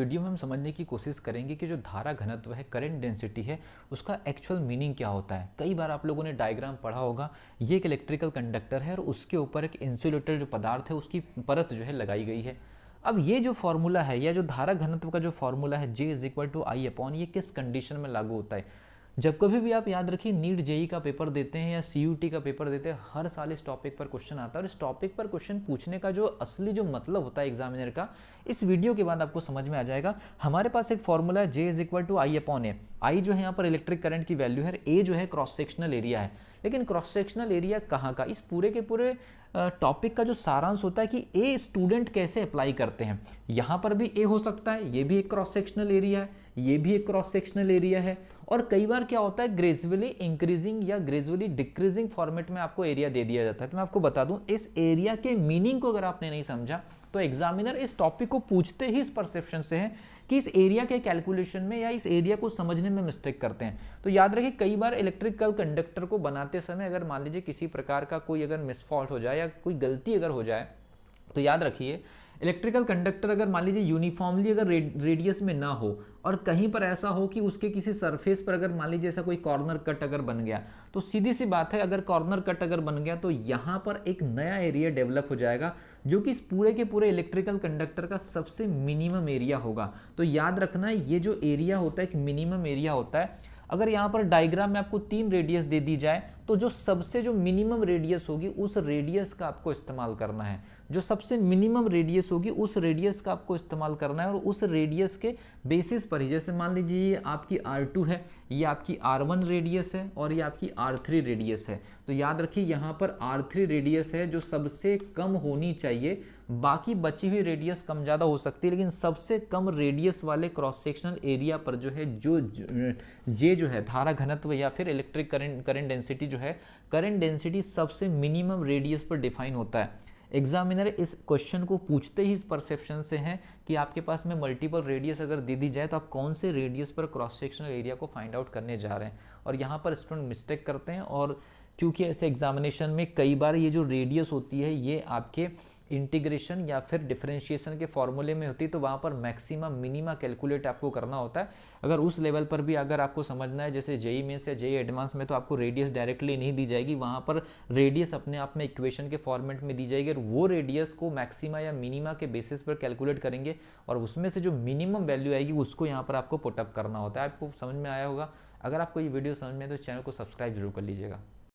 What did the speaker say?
Video में हम समझने की कोशिश करेंगे कि जो धारा घनत्व है, करंट डेंसिटी है, उसका एक्चुअल मीनिंग क्या होता है। कई बार आप लोगों ने डायग्राम पढ़ा होगा, ये एक इलेक्ट्रिकल कंडक्टर है और उसके ऊपर एक इंसुलेटर जो पदार्थ है उसकी परत जो है लगाई गई है। अब ये जो फॉर्मूला है या जो धारा घनत्व का जो फॉर्मूला है J is equal to I upon, ये किस कंडीशन में लागू होता है। जब कभी भी आप याद रखिए नीट जेई का पेपर देते हैं या सीयूटी का पेपर देते हैं, हर साल इस टॉपिक पर क्वेश्चन आता है और इस टॉपिक पर क्वेश्चन पूछने का जो असली जो मतलब होता है एग्जामिनर का, इस वीडियो के बाद आपको समझ में आ जाएगा। हमारे पास एक फॉर्मूला है J is equal to I upon A. I जो है यहाँ पर इलेक्ट्रिक करंट की वैल्यू है, ए जो है क्रॉस सेक्शनल एरिया है। लेकिन क्रॉस सेक्शनल एरिया कहाँ का, इस पूरे के पूरे टॉपिक का जो सारांश होता है कि ए स्टूडेंट कैसे अप्लाई करते हैं। यहाँ पर भी ए हो सकता है, ये भी एक क्रॉस सेक्शनल एरिया है, ये भी एक क्रॉस सेक्शनल एरिया है। और कई बार क्या होता है, ग्रेजुअली इंक्रीजिंग या ग्रेजुअली डिक्रीजिंग फॉर्मेट में आपको एरिया दे दिया जाता है। तो मैं आपको बता दूं, इस एरिया के मीनिंग को अगर आपने नहीं समझा तो एग्जामिनर इस टॉपिक को पूछते ही इस परसेप्शन से है कि इस एरिया के कैलकुलेशन में या इस एरिया को समझने में मिस्टेक करते हैं। तो याद रखिए, कई बार इलेक्ट्रिकल कंडक्टर को बनाते समय अगर मान लीजिए किसी प्रकार का कोई अगर मिसफॉल्ट हो जाए या कोई गलती अगर हो जाए, तो याद रखिए इलेक्ट्रिकल कंडक्टर अगर मान लीजिए यूनिफॉर्मली अगर रेडियस में ना हो और कहीं पर ऐसा हो कि उसके किसी सरफेस पर अगर मान लीजिए ऐसा कोई कॉर्नर कट अगर बन गया, तो सीधी सी बात है, अगर कॉर्नर कट अगर बन गया तो यहाँ पर एक नया एरिया डेवलप हो जाएगा जो कि इस पूरे के पूरे इलेक्ट्रिकल कंडक्टर का सबसे मिनिमम एरिया होगा। तो याद रखना, ये जो एरिया होता है एक मिनिमम एरिया होता है। अगर यहाँ पर डायग्राम में आपको 3 रेडियस दे दी जाए तो जो सबसे जो मिनिमम रेडियस होगी उस रेडियस का आपको इस्तेमाल करना है। जो सबसे मिनिमम रेडियस होगी उस रेडियस का आपको इस्तेमाल करना है और उस रेडियस के बेसिस पर ही, जैसे मान लीजिए ये आपकी R2 है, ये आपकी R1 रेडियस है और ये आपकी R3 रेडियस है। तो याद रखिए यहाँ पर R3 रेडियस है जो सबसे कम होनी चाहिए। बाकी बची हुई रेडियस कम ज़्यादा हो सकती है, लेकिन सबसे कम रेडियस वाले क्रॉस सेक्शनल एरिया पर जो है जे जो है धारा घनत्व या फिर इलेक्ट्रिक करंट डेंसिटी जो है, करंट डेंसिटी सबसे मिनिमम रेडियस पर डिफाइन होता है। एग्जामिनर इस क्वेश्चन को पूछते ही इस परसेप्शन से है कि आपके पास में मल्टीपल रेडियस अगर दे दी जाए तो आप कौन से रेडियस पर क्रॉस सेक्शनल एरिया को फाइंड आउट करने जा रहे हैं। और यहाँ पर स्टूडेंट मिस्टेक करते हैं, और क्योंकि ऐसे एग्जामिनेशन में कई बार ये जो रेडियस होती है ये आपके इंटीग्रेशन या फिर डिफरेंशिएशन के फॉर्मूले में होती है, तो वहाँ पर मैक्सिमम मिनिमा कैलकुलेट आपको करना होता है। अगर उस लेवल पर भी अगर आपको समझना है, जैसे जेई मेंस या जेई एडवांस में, तो आपको रेडियस डायरेक्टली नहीं दी जाएगी, वहाँ पर रेडियस अपने आप में इक्वेशन के फॉर्मेट में दी जाएगी और वो रेडियस को मैक्सिमा या मिनिमा के बेसिस पर कैलकुलेट करेंगे और उसमें से जो मिनिमम वैल्यू आएगी उसको यहाँ पर आपको पुटअप करना होता है। आपको समझ में आया होगा। अगर आपको ये वीडियो समझ में है तो चैनल को सब्सक्राइब जरूर कर लीजिएगा।